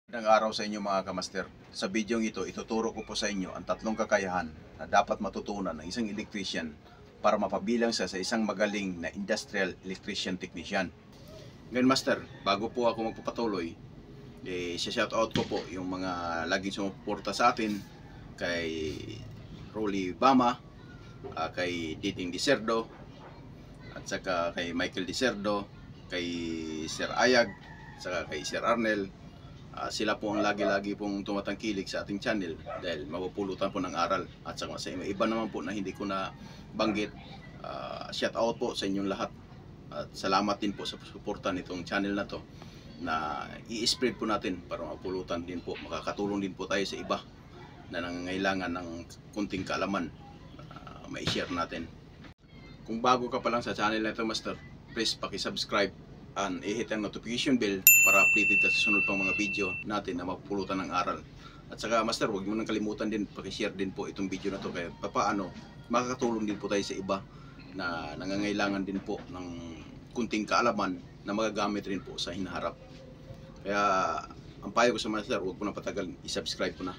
Magandang araw sa inyo mga kamaster. Sa video ito, ituturo ko po sa inyo ang tatlong kakayahan na dapat matutunan ng isang electrician para mapabilang siya sa isang magaling na industrial electrician technician. Ngayon master, bago po ako magpapatuloy, shoutout ko po yung mga laging sumuporta sa atin kay Rolly Bama, kay Diting Diserdo, at saka kay Michael Diserdo, kay Sir Ayag, saka kay Sir Arnel. Sila po ang lagi-lagi pong tumatangkilik sa ating channel dahil mapupulutan po ng aral. At sa iba naman po na hindi ko na banggit, shout out po sa inyong lahat. At salamat din po sa suporta nitong channel na to na i-spread po natin para mapulutan din po, makakatulong din po tayo sa iba na nangangailangan ng kunting kaalaman, mai-share natin. Kung bago ka pa lang sa channel na ito master, please paki-subscribe and i-hit ang notification bell para updated ka sa sunod pang mga video natin na mapupulutan ng aral. At saka master, huwag mo nang kalimutan din, paki-share din po itong video na to kaya papaano makakatulong din po tayo sa iba na nangangailangan din po ng kunting kaalaman na magagamit rin po sa hinaharap. Kaya ang payo ko sa master, huwag mo na patagal, i-subscribe po na.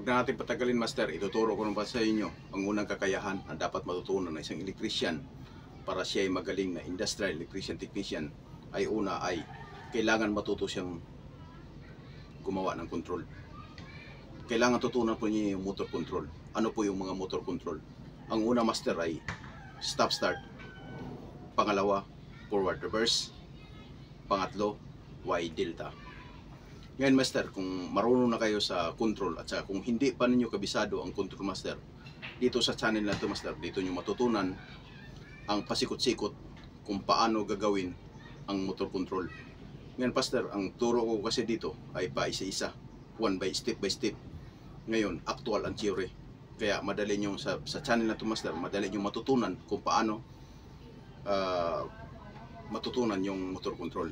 Natin patagalin master, ituturo ko naman sa inyo ang unang kakayahan na dapat matutunan ng isang electrician para siya ay magaling na industrial electrician technician. Ay una ay kailangan matuto siyang gumawa ng control. Kailangan tutunan po niya yung motor control. Ano po yung mga motor control? Ang una master ay stop start, pangalawa forward reverse, pangatlo Y delta. Ngayon master, kung marunong na kayo sa control at saka kung hindi pa ninyo kabisado ang control master, dito sa channel na ito master, dito nyo matutunan ang pasikot-sikot kung paano gagawin ang motor control. Ngayon master, ang turo ko kasi dito ay pa isa-isa, one by step. Ngayon, actual ang theory. Kaya madali nyo sa channel na ito master, madali nyo matutunan kung paano matutunan yung motor control.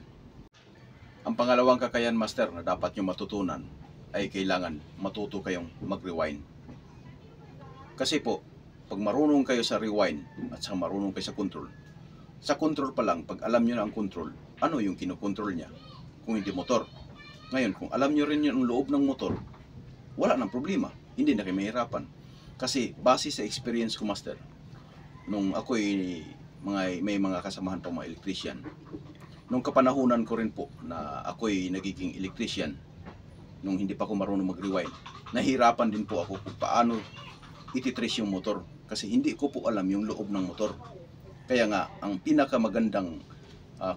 Ang pangalawang kakayahan master na dapat nyo matutunan ay kailangan matuto kayong mag-rewind. Kasi po, pag marunong kayo sa rewind at saka marunong kayo sa control pa lang, pag alam nyo na ang control, ano yung kinokontrol niya? Kung hindi motor. Ngayon, kung alam nyo rin yung loob ng motor, wala nang problema. Hindi na kayo mahirapan. Kasi base sa experience ko master, nung ako'y may mga kasamahan pa mga electrician, nung kapanahunan ko rin po na ako'y nagiging electrician, nung hindi pa ako marunong mag-rewind, nahirapan din po ako kung paano ititrace yung motor kasi hindi ko po alam yung loob ng motor. Kaya nga, ang pinakamagandang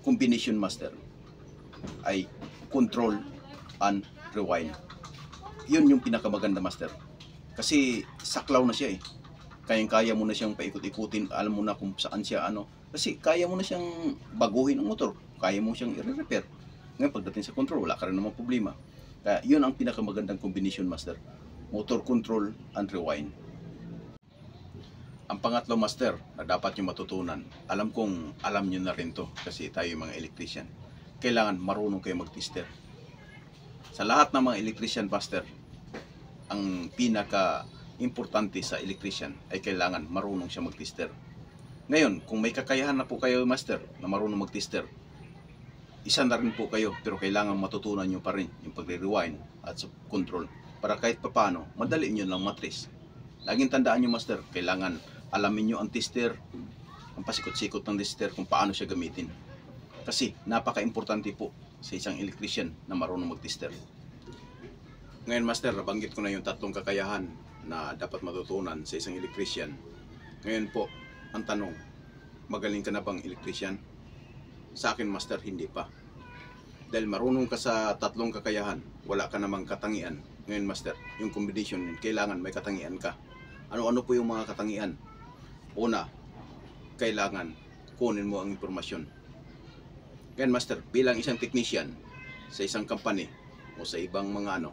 combination master ay control and rewind. Yun yung pinakamaganda master. Kasi saklaw na siya eh. Kaya mo na siyang paikot-ikutin, alam mo na kung saan siya kasi kaya mo na siyang baguhin ang motor. Kaya mo siyang i-repair. Ngayon pagdating sa control, wala ka rin namang problema. Kaya yun ang pinakamagandang combination master. Motor control and rewind. Ang pangatlo master na dapat nyo matutunan, alam kong alam nyo na rin to kasi tayo yung mga electrician. Kailangan marunong kayo mag-tester. Sa lahat ng mga electrician master, ang pinaka-importante sa electrician ay kailangan marunong siya mag-tester. Ngayon, kung may kakayahan na po kayo master na marunong mag-tester, isa na rin po kayo, pero kailangan matutunan nyo pa rin yung pagre-rewind at sa control para kahit papano, madali nyo lang matrace. Laging tandaan nyo master, kailangan alamin nyo ang tester, ang pasikot-sikot ng tester kung paano siya gamitin. Kasi napaka-importante po sa isang electrician na marunong mag-tester. Ngayon master, nabanggit ko na yung tatlong kakayahan na dapat matutunan sa isang electrician. Ngayon po, ang tanong, magaling ka na bang electrician? Sa akin master, hindi pa. Dahil marunong ka sa tatlong kakayahan, wala ka namang katangian. Ngayon master, yung combination yun, kailangan may katangian ka. Ano-ano po yung mga katangian? Una, kailangan kunin mo ang impormasyon. Ngayon master, bilang isang technician sa isang company o sa ibang mga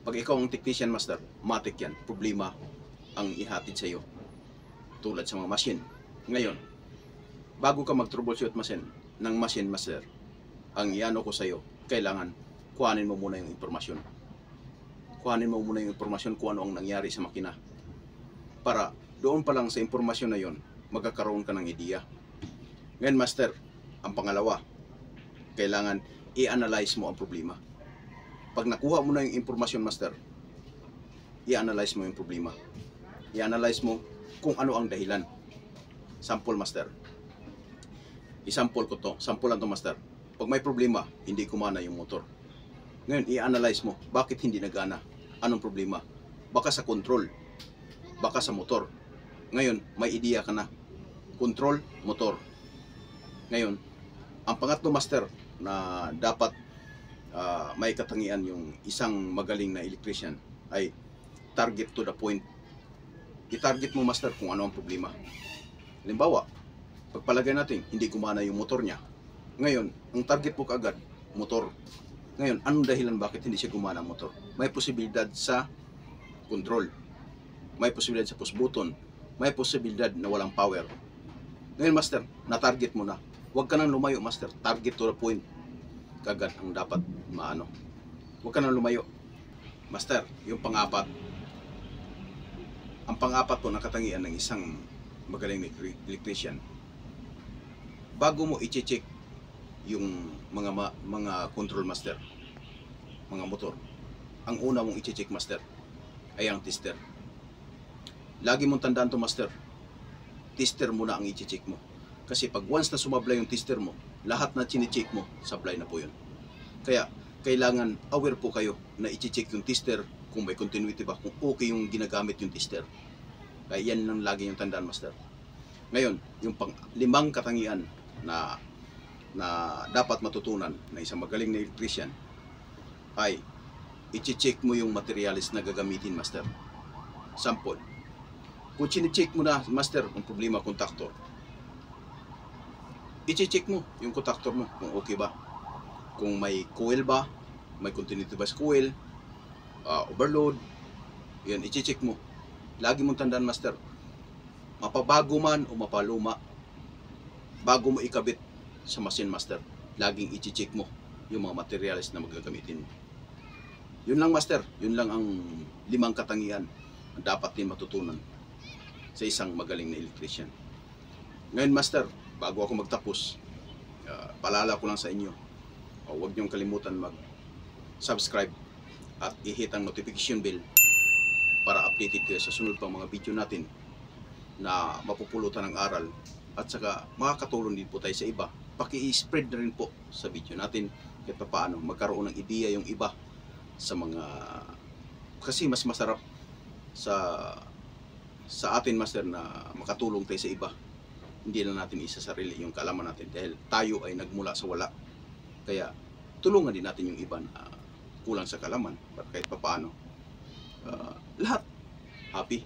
pag ikaw ang technician master, matik yan, problema ang ihatid sa iyo. Tulad sa mga machine. Ngayon, bago ka mag-troubleshoot ng machine master, ang iano ko sa iyo, kailangan kuhanin mo muna yung impormasyon. Kuhanin mo muna yung impormasyon kung ano ang nangyari sa makina. Para doon pa lang sa impormasyon na yon, magkakaroon ka ng ideya. Ngayon, master, ang pangalawa, kailangan i-analyze mo ang problema. Pag nakuha mo na yung impormasyon, master, i-analyze mo yung problema. I-analyze mo kung ano ang dahilan. Sample, master. I-sample ko to. Sample lang to, master. Pag may problema, hindi kumana yung motor. Ngayon, i-analyze mo, bakit hindi nagana? Anong problema? Baka sa control. Baka sa motor. Ngayon, may ideya ka na. Control, motor. Ngayon, ang pangatlo, master, na dapat may katangian yung isang magaling na electrician ay target to the point. I-target mo, master, kung ano ang problema. Halimbawa, pagpalagay natin, hindi gumana yung motor niya. Ngayon, ang target mo kaagad, motor. Ngayon, anong dahilan bakit hindi siya gumana ang motor? May posibilidad sa control. May posibilidad sa push button. May posibilidad na walang power. Ngayon, master, na-target mo na. Huwag ka nang lumayo, master. Target to the point. Kaagad ang dapat maano. Huwag ka nang lumayo. Master, yung pang-apat. Ang pang-apat po na katangian ng isang magaling na electrician. Bago mo i-check yung mga control, master, mga motor, ang una mong i-check, master, ay ang tester. Lagi mong tandaan to, master. Tester muna ang i-check mo. Kasi pag once na sumablay yung tester mo, lahat na chine-check mo, sablay na po yun. Kaya, kailangan aware po kayo na i-check yung tester kung may continuity ba, kung okay yung ginagamit yung tester. Kaya yan lang lagi yung tandaan, master. Ngayon, yung limang katangian na dapat matutunan na isang magaling na electrician ay i-check mo yung materials na gagamitin, master. Sample. Kung chine-check mo na, master, ang problema, contactor, i-check mo yung contactor mo kung okay ba. Kung may coil ba, may continuity ba sa coil, overload, yan, i-check mo. Lagi mong tandaan, master, mapabago man o mapaluma, bago mo ikabit sa machine, master, laging i-check mo yung mga materials na magagamitin mo. Yun lang, master. Yun lang ang limang katangian na dapat din matutunan sa isang magaling na electrician. Ngayon, master, bago ako magtapos, paalala ko lang sa inyo, huwag niyong kalimutan mag-subscribe at i-hit ang notification bell para updated kayo sa sunod pang mga video natin na mapupulutan ng aral at saka makakatulong din po tayo sa iba. Paki-spread na rin po sa video natin kahit paano magkaroon ng ideya yung iba sa mga, kasi mas masarap sa atin, master, na makatulong tayo sa iba. Hindi na natin isasarili yung kaalaman natin dahil tayo ay nagmula sa wala. Kaya tulungan din natin yung iba na kulang sa kaalaman para kahit paano lahat happy.